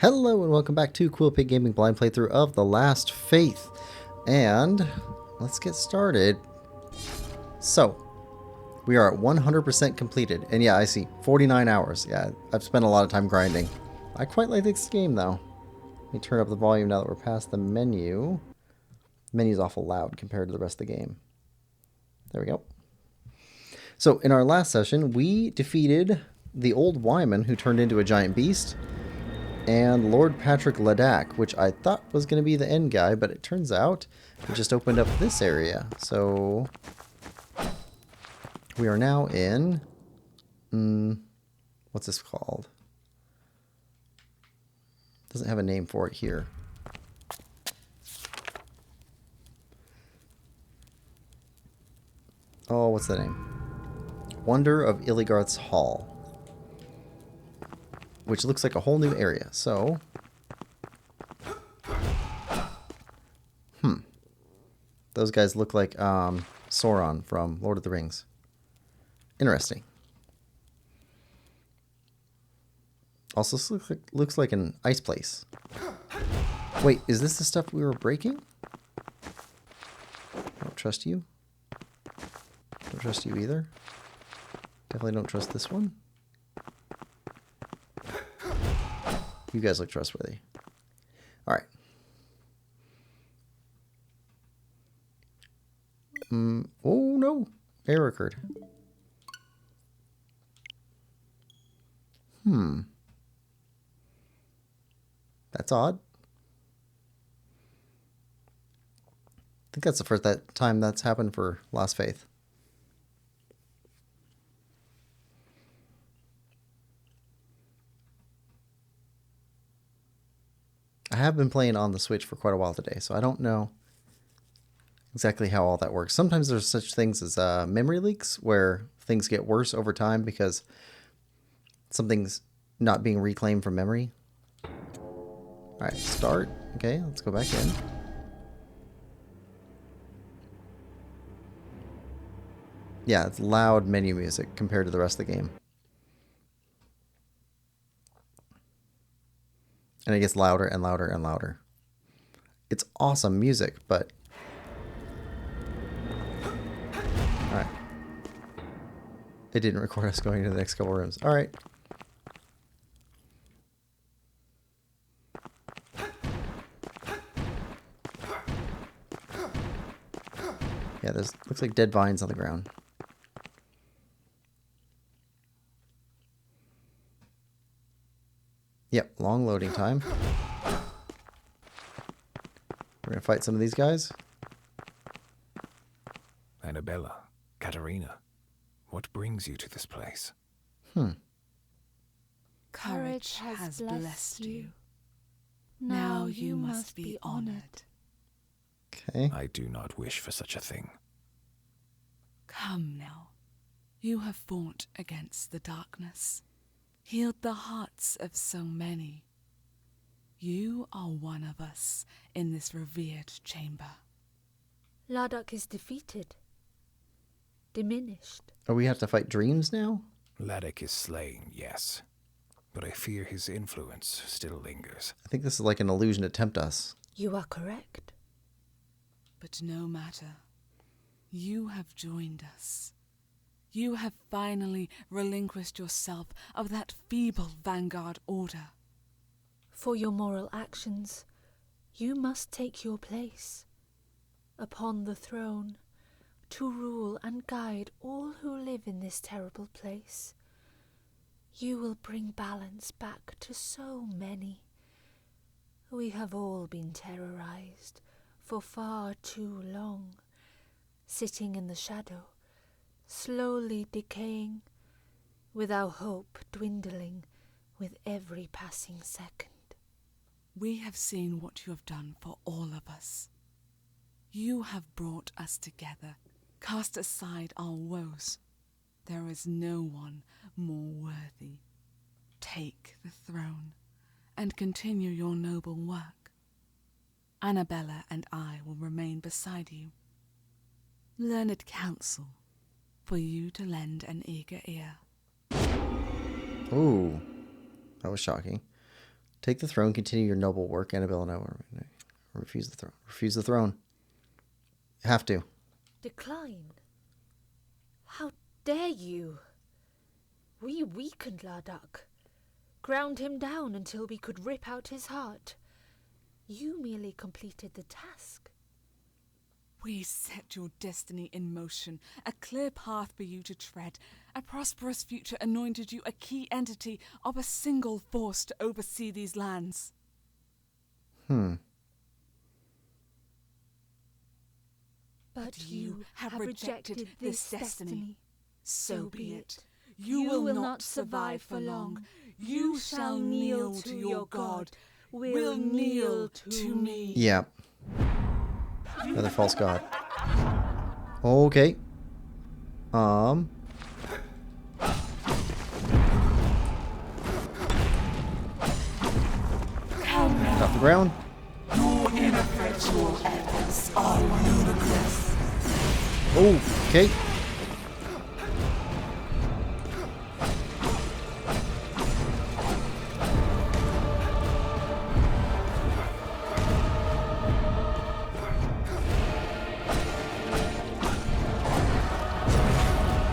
Hello and welcome back to Quillpig Gaming blind playthrough of The Last Faith. And let's get started. So, we are at 100% completed. And yeah, I see 49 hours. Yeah, I've spent a lot of time grinding. I quite like this game though. Let me turn up the volume now that we're past the menu. The menu's awful loud compared to the rest of the game. There we go. So, in our last session, we defeated the old Wyman who turned into a giant beast. And Lord Patrick Ladak, which I thought was going to be the end guy, but it turns out it just opened up this area. So we are now in, what's this called? Doesn't have a name for it here. Oh, what's the name? Wonder of Illigarth's Hall. Which looks like a whole new area. So, those guys look like Sauron from Lord of the Rings. Interesting. Also, this looks like an ice place. Wait, is this the stuff we were breaking? I don't trust you. Don't trust you either. Definitely don't trust this one. You guys look trustworthy. All right. Oh, no. Error occurred. That's odd. I think that's the first time that's happened for Last Faith. I have been playing on the Switch for quite a while today, so I don't know exactly how all that works. Sometimes there's such things as memory leaks, where things get worse over time because something's not being reclaimed from memory. Alright, start. Okay, let's go back in. Yeah, it's loud menu music compared to the rest of the game. And it gets louder and louder and louder. It's awesome music, but... Alright. It didn't record us going to the next couple rooms. Alright. Yeah, there's looks like dead vines on the ground. Yep, long loading time. We're gonna fight some of these guys. Annabella, Katerina, what brings you to this place? Courage has blessed you. Now you must be honored. Okay. I do not wish for such a thing. Come now. You have fought against the darkness, healed the hearts of so many. You are one of us in this revered chamber. Ladak is defeated. Diminished. Oh, we have to fight dreams now? Ladak is slain, yes, but I fear his influence still lingers. I think this is like an illusion to tempt us. You are correct. But no matter. You have joined us. You have finally relinquished yourself of that feeble vanguard order. For your moral actions, you must take your place upon the throne to rule and guide all who live in this terrible place. You will bring balance back to so many. We have all been terrorized for far too long, sitting in the shadow, slowly decaying, with our hope dwindling with every passing second. We have seen what you have done for all of us. You have brought us together, cast aside our woes. There is no one more worthy. Take the throne and continue your noble work. Annabella and I will remain beside you. Learned counsel for you to lend an eager ear. Ooh, that was shocking. Take the throne, continue your noble work, Annabelle and I will refuse the throne. Refuse the throne. Have to. Decline? How dare you? We weakened Larduk, ground him down until we could rip out his heart. You merely completed the task. We set your destiny in motion, a clear path for you to tread. A prosperous future anointed you a key entity of a single force to oversee these lands. But you have rejected this destiny. So be it. You will not survive for long. You shall kneel to your God. Will kneel to me. Yeah. Another false god. Okay. Off the ground. Your ineffectual efforts are ludicrous. Okay.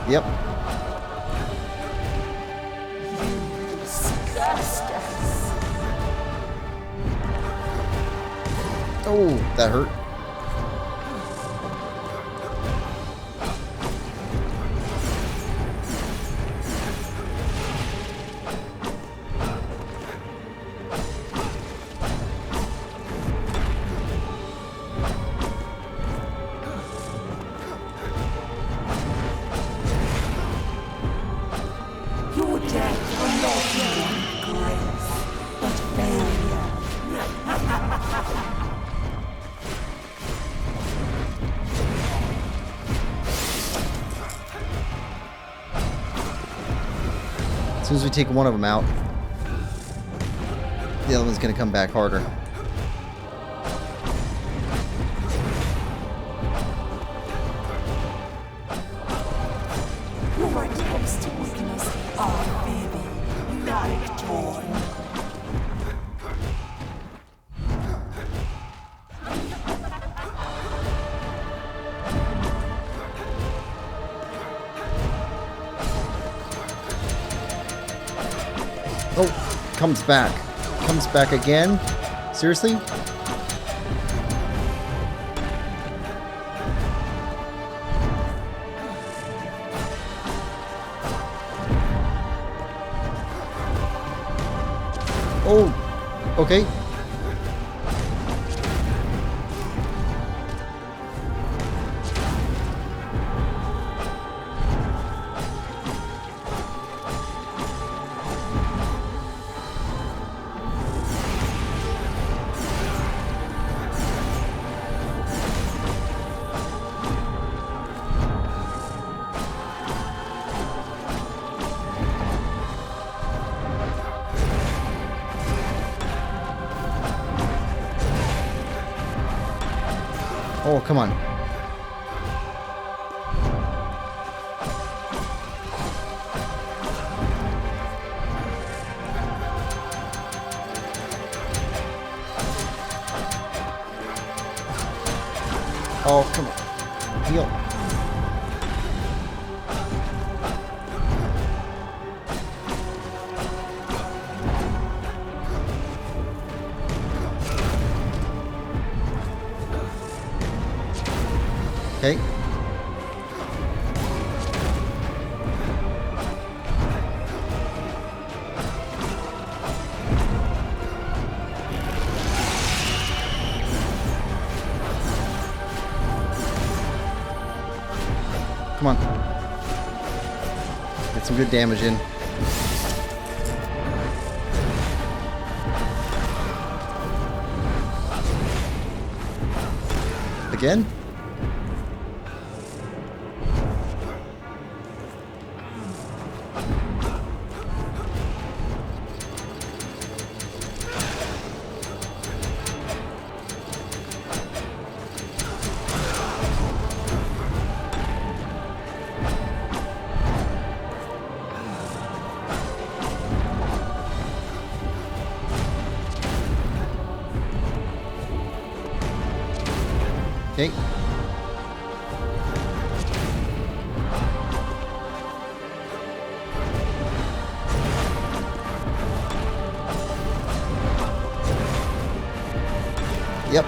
Yep. Oh, that hurt. Your death will not be grace, but failure. As soon as we take one of them out, the other one's going to come back harder. Your attempts to weaken us are feeble, like torn. Oh, comes back. Comes back again? Seriously? Oh, okay. Oh, come on. Oh, come on. Heal. Okay. Come on. Get some good damage in. Again? Okay. Yep.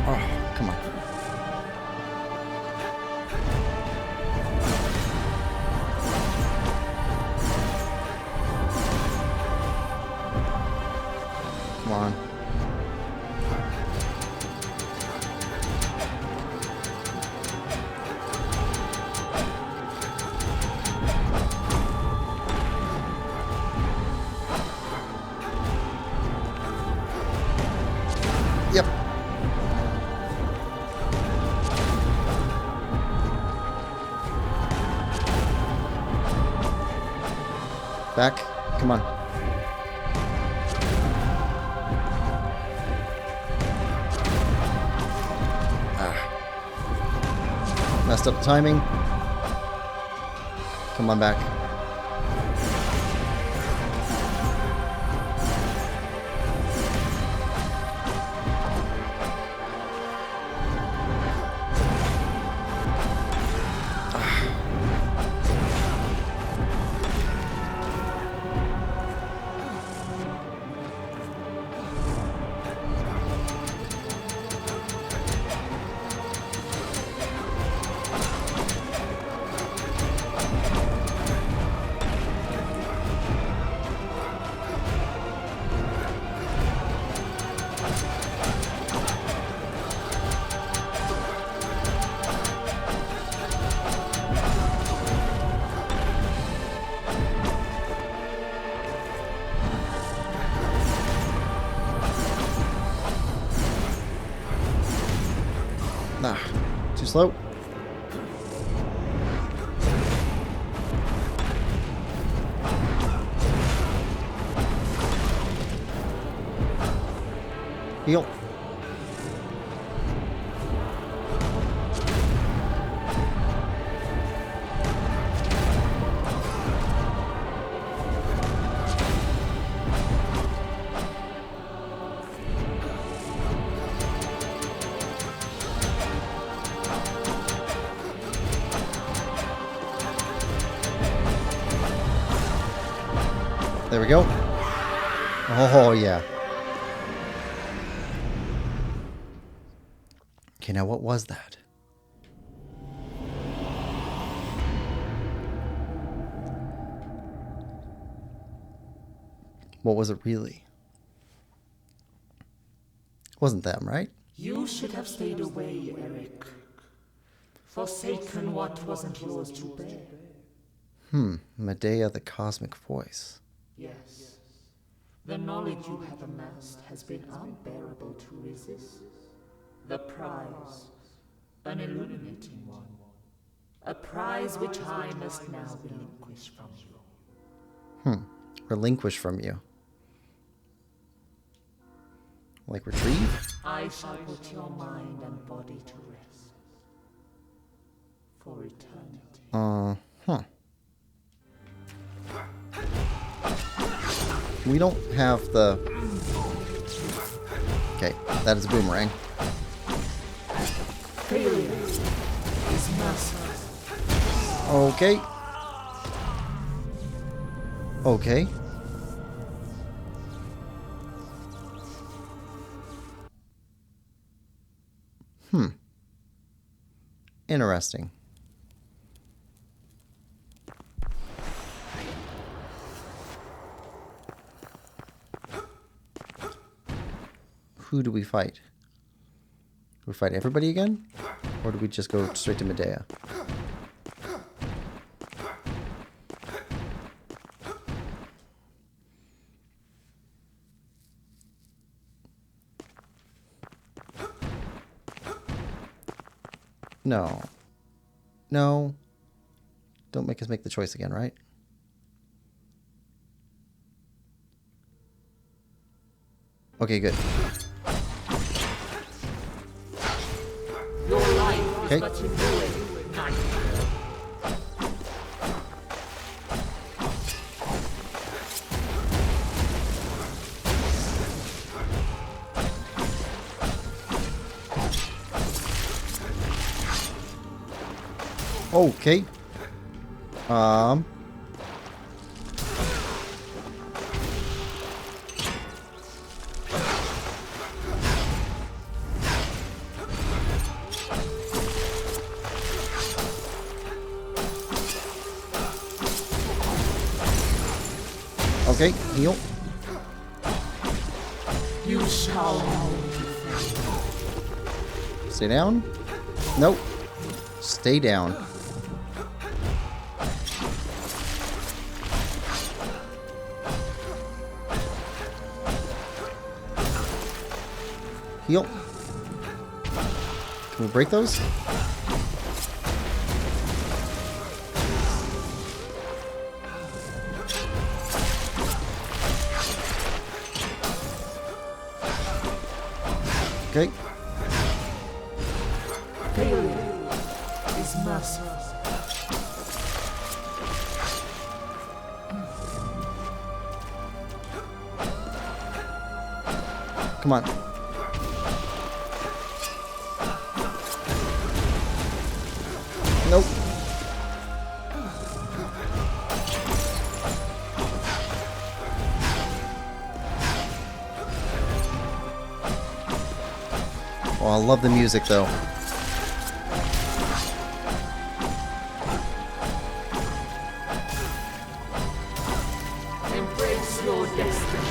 Oh, come on. Come on. Yep. Back. Come on. Messed up the timing. Come on back. Nah, too slow. Heal. There we go. Oh, yeah. Okay, now what was that? What was it really? It wasn't them, right? You should have stayed away, Eric. Forsaken what wasn't yours to bear. Medeya, the cosmic voice. Yes. The knowledge you have amassed has been unbearable to resist. The prize, an illuminating one. A prize which I must now relinquish from you. Relinquish from you. Like retrieve? I shall put your mind and body to rest. For eternity. We don't have the... Okay, that is a boomerang. Failure is merciless. Okay. Okay. Interesting. Who do we fight? Do we fight everybody again? Or do we just go straight to Medeya? No. No. Don't make us make the choice again, right? Okay, good. Your life Okay. is but a ruin, knight. Okay. Okay, heal. You shall Stay down. Nope. Stay down. Heal. Can we break those? Okay. failure is mercy. Come on. Nope. Oh, I love the music though. Embrace your destiny.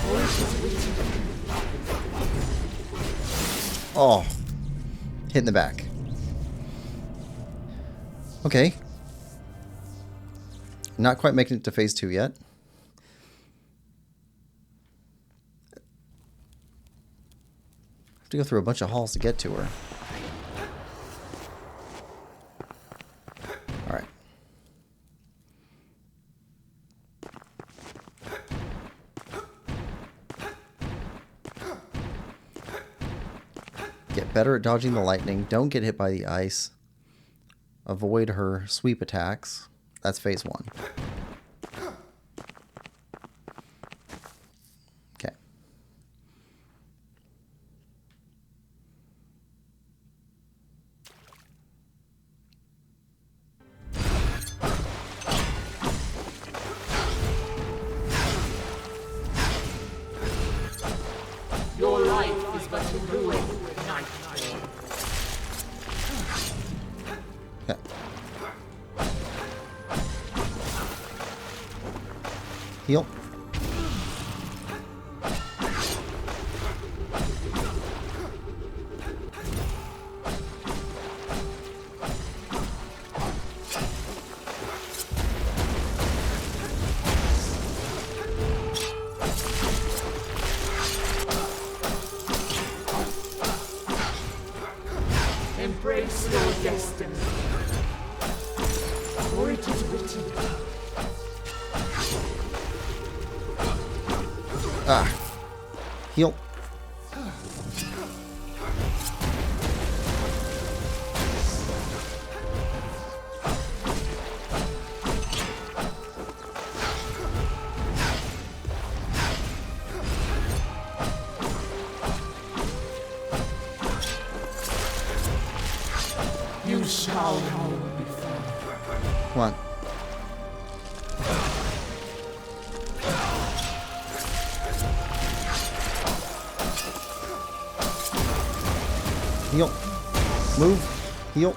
For it is written, Oh. Hit in the back. Okay. Not quite making it to phase 2 yet. Have to go through a bunch of halls to get to her. Alright. Get better at dodging the lightning. Don't get hit by the ice. Avoid her sweep attacks. That's phase 1. Okay. your life is but a ruin, knight. Okay. Heal. Embrace your destiny. For it is written, Ah. Heal. you shall know before. Come on. Heal. Move. Heal.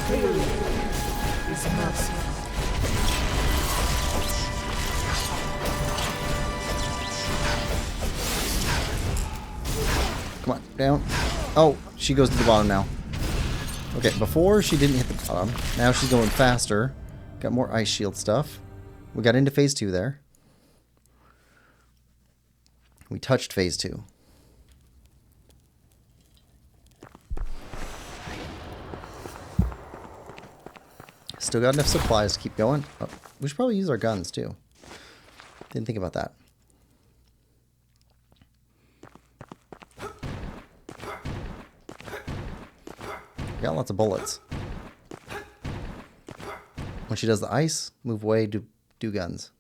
Failure is mercy. Come on. Down. Oh, she goes to the bottom now. Okay, before she didn't hit the bottom. Now she's going faster. Got more ice shield stuff. We got into phase 2 there. We touched phase 2. Still got enough supplies to keep going. Oh, we should probably use our guns too. Didn't think about that. Got lots of bullets. When she does the ice, move away, do guns.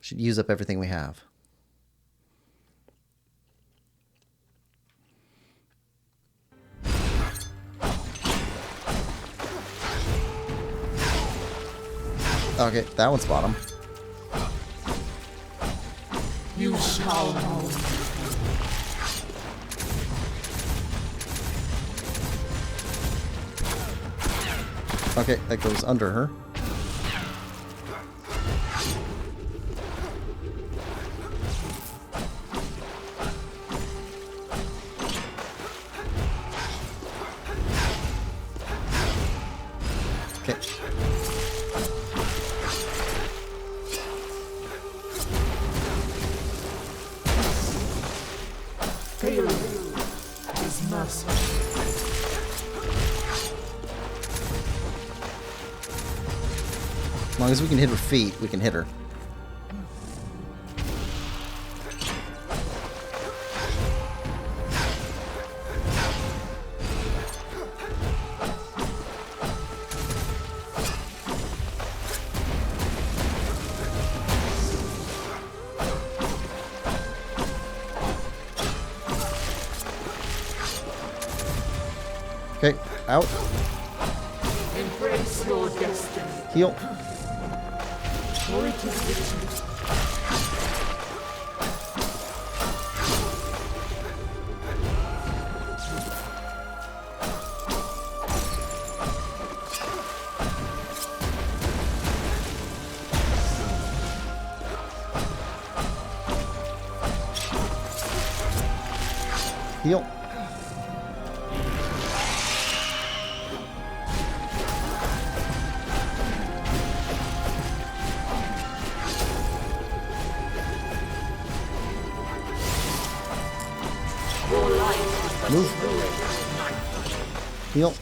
Should use up everything we have. Okay, that one's bottom. You shall know. Okay, that goes under her. Okay. Failure is mercy. As long as we can hit her feet, we can hit her. Okay, out. Embrace your destiny. Heal. For it is written. Heal. Move. Heal.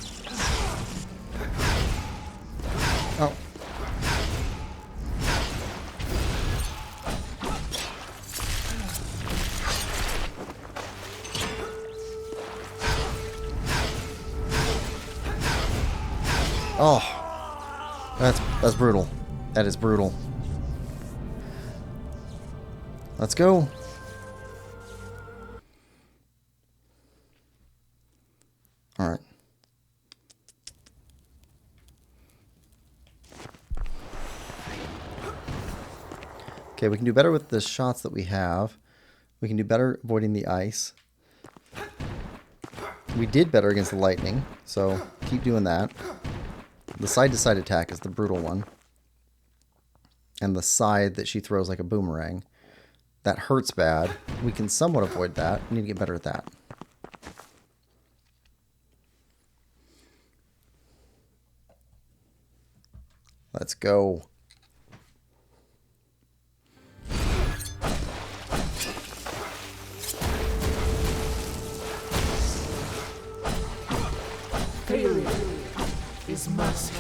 Oh. Oh. That's brutal. That is brutal. Let's go. All right. Okay, we can do better with the shots that we have. We can do better avoiding the ice. We did better against the lightning, so keep doing that. The side-to-side attack is the brutal one. And the side that she throws like a boomerang. That hurts bad. We can somewhat avoid that. We need to get better at that. Let's go. Failure is mercy.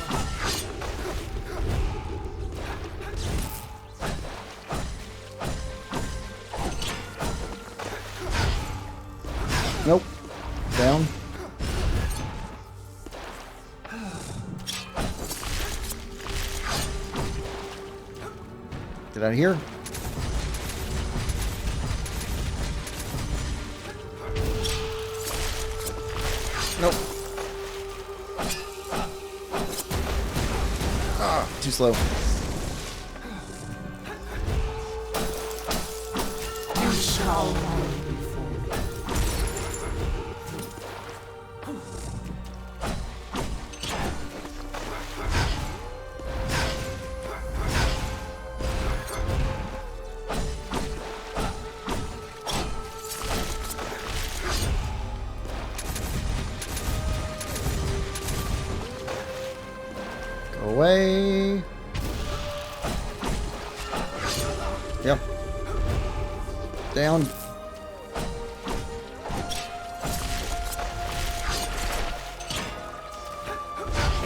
Nope. Down. Get out of here. Nope. Ah, too slow. You shall know before. Away. Yep. Down.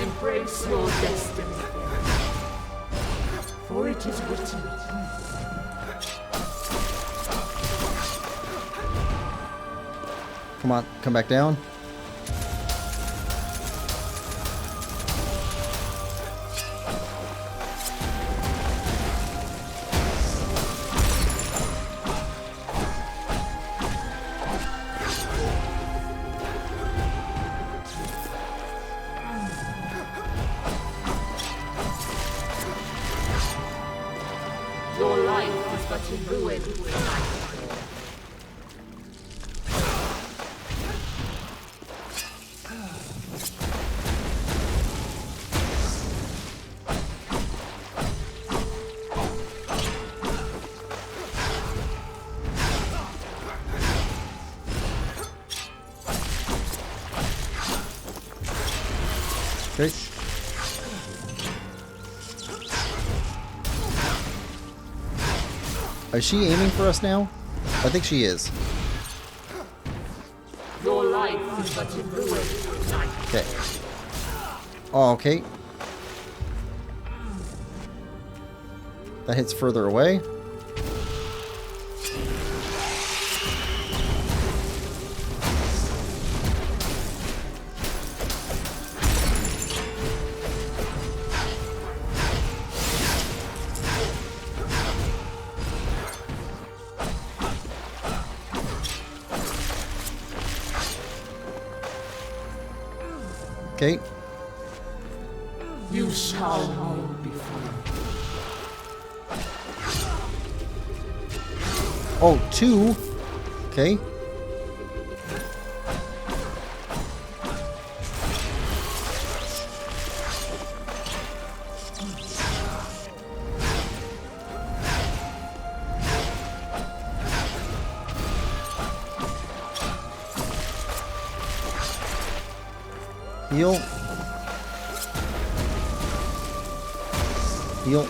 Embrace your destiny, for it is written. Come on, come back down. Your life is but a ruin. Okay. Is she aiming for us now? I think she is. Your life is but a ruin. Okay. Oh, okay. That hits further away. Okay. You shall know before. Oh, two. Okay. Heal. Heal.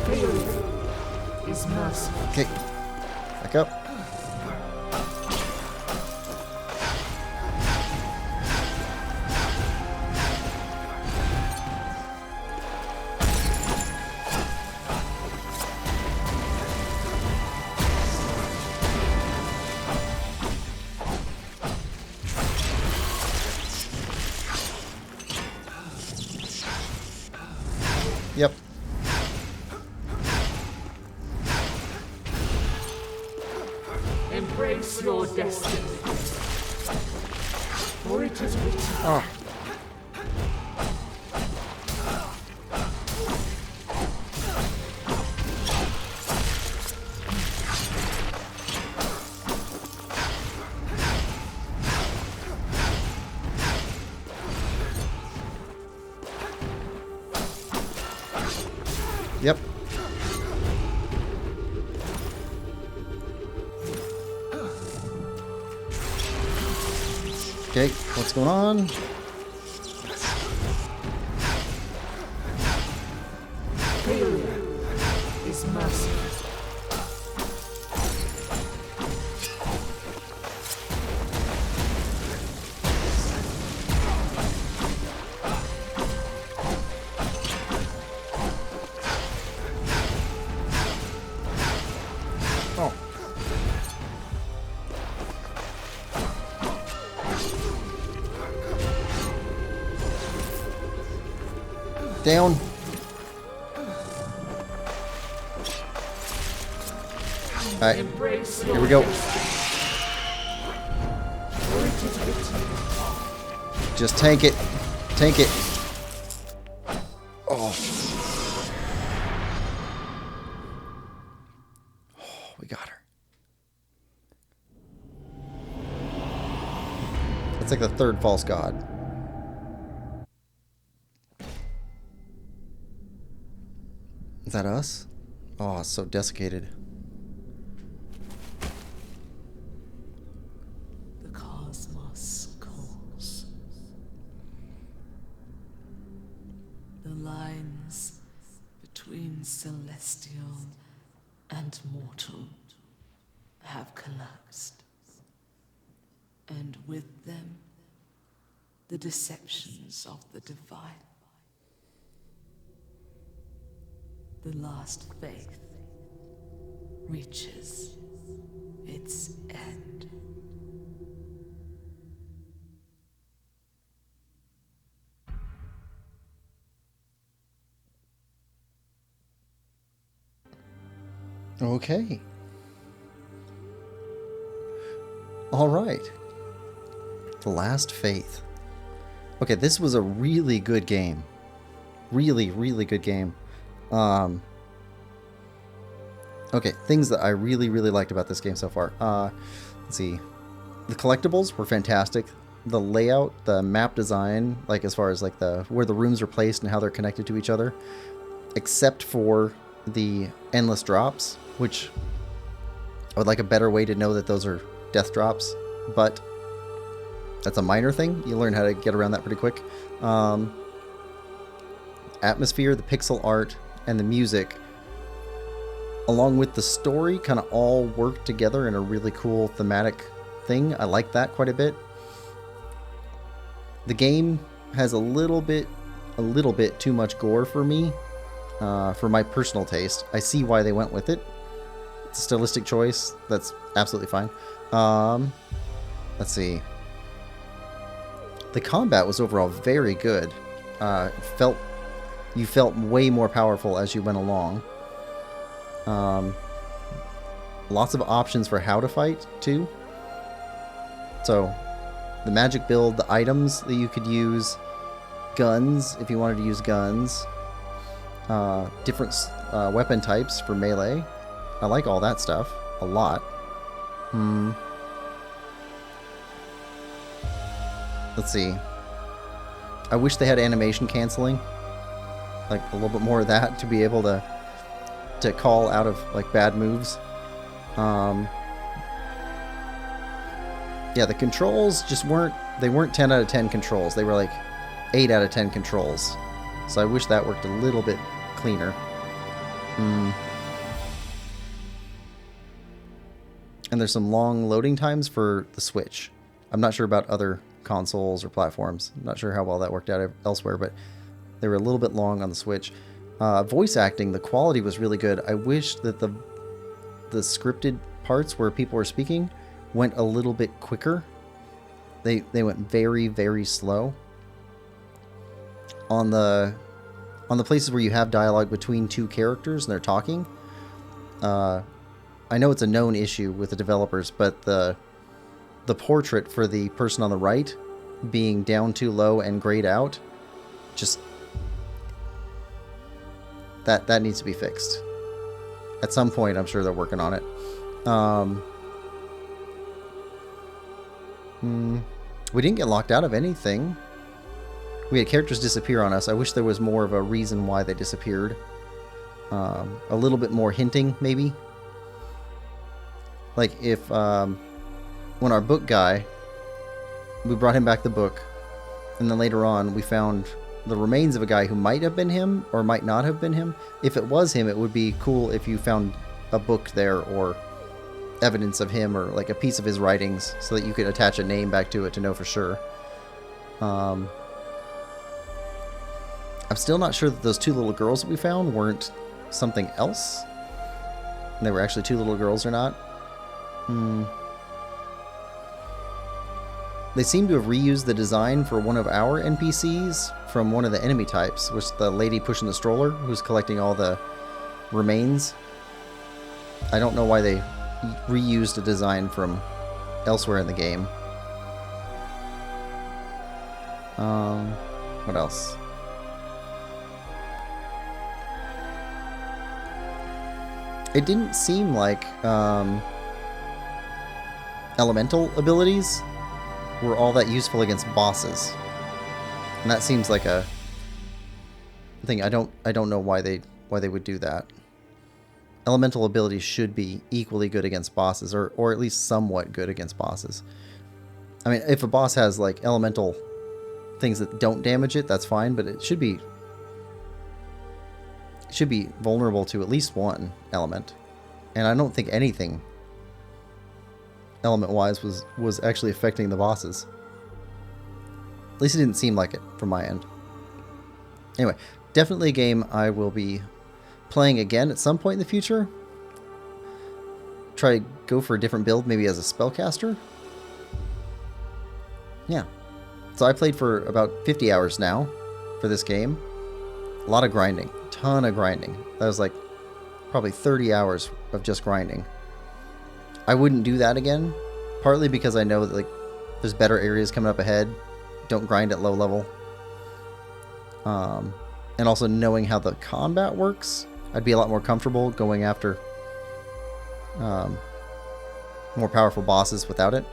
Failure is mercy. Okay. Back up. Yep. Embrace your destiny. For it is written. Oh. Yep. Okay, what's going on? Failure is mercy. Oh. Down. Alright, Embrace here we go. For it is written. Just tank it. Tank it. Oh. Oh, we got her. It's like the third false god. Is that us? Oh, it's so desiccated. The lines between celestial and mortal have collapsed, and with them, the deceptions of the divine. The last faith reaches its end. Okay. All right. The Last Faith. Okay, this was a really good game. Really, really good game. Okay, things that I really, really liked about this game so far. Let's see. The collectibles were fantastic. The layout, the map design, like as far as like where the rooms are placed and how they're connected to each other, except for the endless drops, which I would like a better way to know that those are death drops, but that's a minor thing. You learn how to get around that pretty quick. Atmosphere, the pixel art, and the music, along with the story, kind of all work together in a really cool thematic thing. I like that quite a bit. The game has a little bit too much gore for me, for my personal taste. I see why they went with it. It's a stylistic choice. That's absolutely fine. Let's see. The combat was overall very good. You felt way more powerful as you went along. Lots of options for how to fight, too. So, the magic build, the items that you could use, guns, if you wanted to use guns, different weapon types for melee. I like all that stuff a lot. Let's see. I wish they had animation canceling. Like, a little bit more of that to be able to call out of, like, bad moves. Yeah, the controls just weren't 10 out of 10 controls. They were like 8 out of 10 controls. So I wish that worked a little bit cleaner. And there's some long loading times for the Switch. I'm not sure about other consoles or platforms. I'm not sure how well that worked out elsewhere, but they were a little bit long on the Switch. Voice acting, the quality was really good. I wish that the scripted parts where people were speaking went a little bit quicker. They went very, very slow. On the places where you have dialogue between two characters and they're talking, I know it's a known issue with the developers, but the portrait for the person on the right being down too low and grayed out, just that needs to be fixed. At some point, I'm sure they're working on it. We didn't get locked out of anything. We had characters disappear on us. I wish there was more of a reason why they disappeared. A little bit more hinting, maybe. Like if, when our book guy, we brought him back the book, and then later on we found the remains of a guy who might have been him or might not have been him. If it was him, it would be cool if you found a book there or evidence of him or like a piece of his writings so that you could attach a name back to it to know for sure. I'm still not sure that those two little girls that we found weren't something else. And they were actually two little girls or not. They seem to have reused the design for one of our NPCs from one of the enemy types, which is the lady pushing the stroller who's collecting all the remains. I don't know why they reused a design from elsewhere in the game. What else? It didn't seem like elemental abilities were all that useful against bosses, and that seems like a thing. I don't know why they would do that. Elemental abilities should be equally good against bosses, or at least somewhat good against bosses. I mean, if a boss has like elemental things that don't damage it, that's fine, but it should be should be vulnerable to at least one element. And I don't think anything element-wise was actually affecting the bosses. At least it didn't seem like it from my end. Anyway, definitely a game I will be playing again at some point in the future. Try to go for a different build, maybe as a spellcaster. Yeah. So I played for about 50 hours now for this game. A lot of grinding. Ton of grinding. That was like probably 30 hours of just grinding. I wouldn't do that again, partly because I know that like there's better areas coming up ahead. Don't grind at low level. And also knowing how the combat works, I'd be a lot more comfortable going after more powerful bosses without it.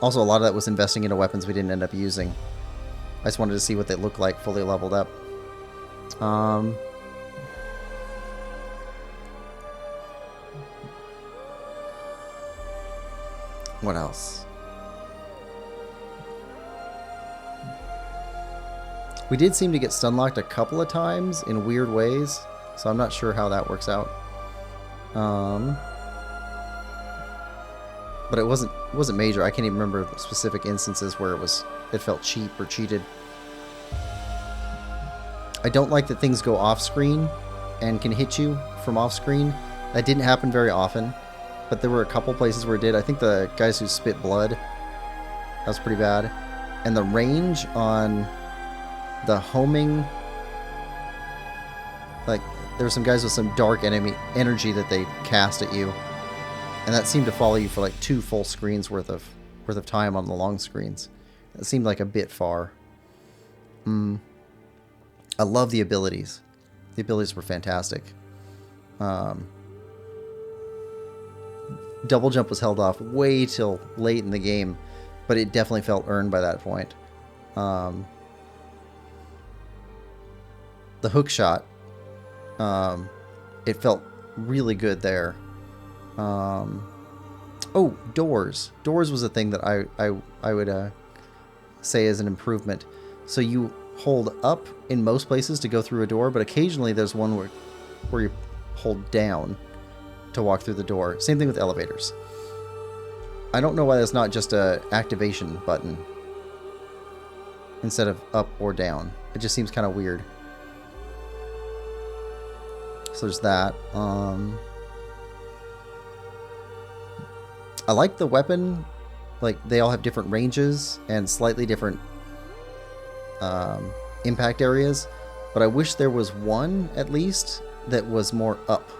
Also, a lot of that was investing into weapons we didn't end up using. I just wanted to see what they look like fully leveled up. What else? We did seem to get stun locked a couple of times in weird ways, so I'm not sure how that works out. But it wasn't major. I can't even remember the specific instances where it felt cheap or cheated. I don't like that things go off screen and can hit you from off screen. That didn't happen very often, but there were a couple places where it did. I think the guys who spit blood, that was pretty bad. And the range on the homing, like there were some guys with some dark enemy energy that they cast at you, and that seemed to follow you for like 2 full screens worth of time on the long screens. It seemed like a bit far. I love the abilities. The abilities were fantastic. Double jump was held off way till late in the game, but it definitely felt earned by that point. The hook shot, it felt really good there. Oh, doors. Doors was a thing that I would say is an improvement. So you hold up in most places to go through a door, but occasionally there's one where you hold down to walk through the door. Same thing with elevators. I don't know why that's not just a activation button instead of up or down. It just seems kind of weird. So there's that. I like the weapon. Like, they all have different ranges and slightly different impact areas, but I wish there was one at least that was more up.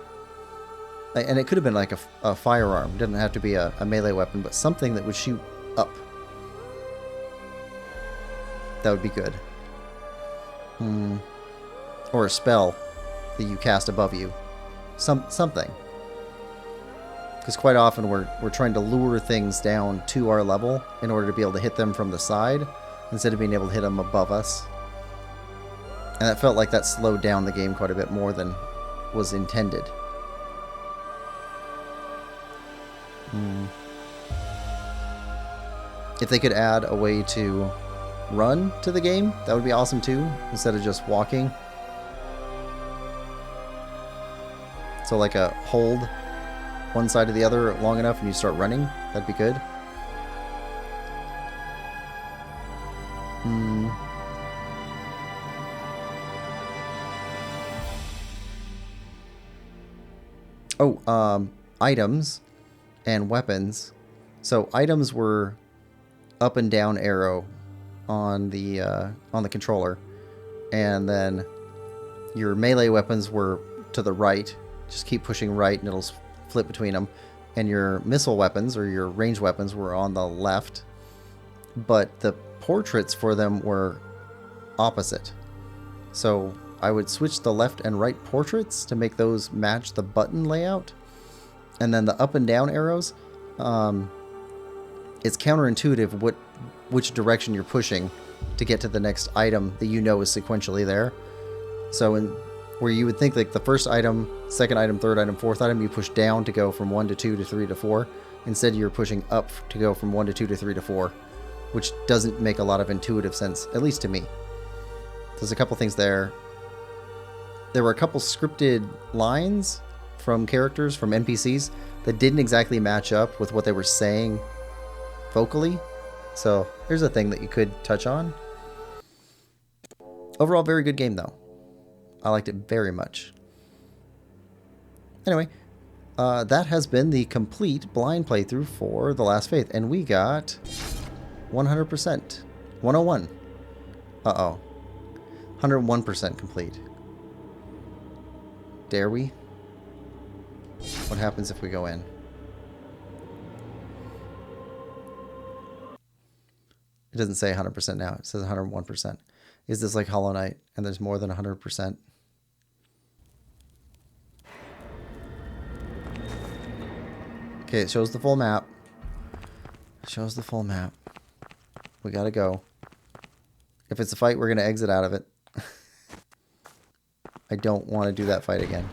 And it could have been like a firearm. It doesn't have to be a melee weapon, but something that would shoot up. That would be good. Or a spell that you cast above you. Something. Because quite often we're trying to lure things down to our level in order to be able to hit them from the side instead of being able to hit them above us. And that felt like that slowed down the game quite a bit more than was intended. If they could add a way to run to the game, that would be awesome too, instead of just walking. So like a hold one side or the other long enough and you start running, that'd be good. Items and weapons. So items were up and down arrow on the controller, and then your melee weapons were to the right. Just keep pushing right and it'll flip between them. And your missile weapons or your ranged weapons were on the left, but the portraits for them were opposite. So I would switch the left and right portraits to make those match the button layout. And then the up and down arrows, it's counterintuitive which direction you're pushing to get to the next item that you know is sequentially there. So where you would think like the first item, second item, third item, fourth item, you push down to go from 1 to 2 to 3 to 4. Instead you're pushing up to go from 1 to 2 to 3 to 4, which doesn't make a lot of intuitive sense, at least to me. There's a couple things there. there were a couple scripted lines from characters, from NPCs, that didn't exactly match up with what they were saying vocally. So here's a thing that you could touch on. Overall, very good game, though. I liked it very much. Anyway, that has been the complete blind playthrough for The Last Faith. And we got 100%. 101. Uh-oh. 101% complete. Dare we? What happens if we go in? It doesn't say 100% now. It says 101%. Is this like Hollow Knight and there's more than 100%? Okay, it shows the full map. It shows the full map. We gotta go. If it's a fight, we're gonna exit out of it. I don't want to do that fight again.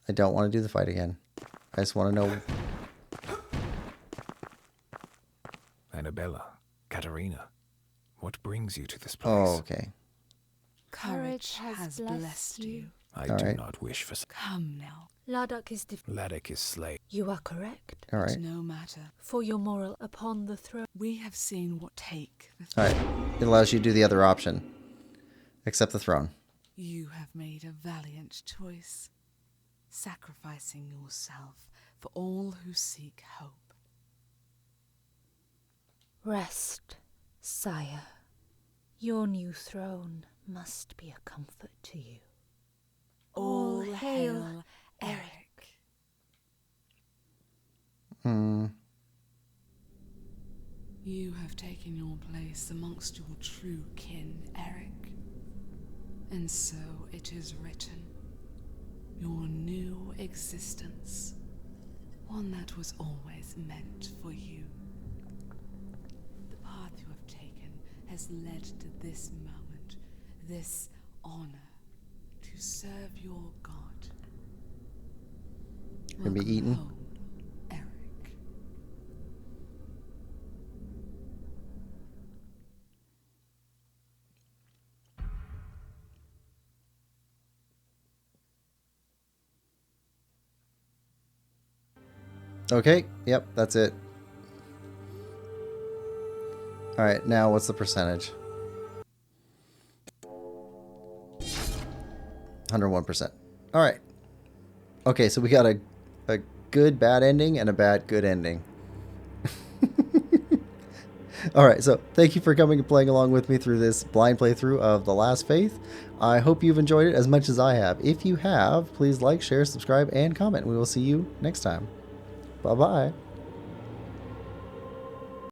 I don't want to do the fight again. I just want to know. Annabella, Katerina, what brings you to this place? Oh, okay. Courage has blessed you. I All do right. not wish for... Come now. Ladok is Ladek is slain. You are correct. All right. No matter. For your moral upon the throne. We have seen what take the All right. It allows you to do the other option. Accept the throne. You have made a valiant choice, sacrificing yourself for all who seek hope. Rest, sire. Your new throne must be a comfort to you. All hail Eric. You have taken your place amongst your true kin, Eric. And so it is written. Your new existence. One that was always meant for you. The path you have taken has led to this moment, this honor, to serve your God. Gonna be Welcome eaten. home, Eric. Okay. Yep, that's it. All right. Now, what's the percentage? 101%. All right. Okay, so we got a good bad ending and a bad good ending. All right, so thank you for coming and playing along with me through this blind playthrough of The Last Faith. I hope you've enjoyed it as much as I have. If you have, please like, share, subscribe, and comment. We will see you next time. Bye-bye.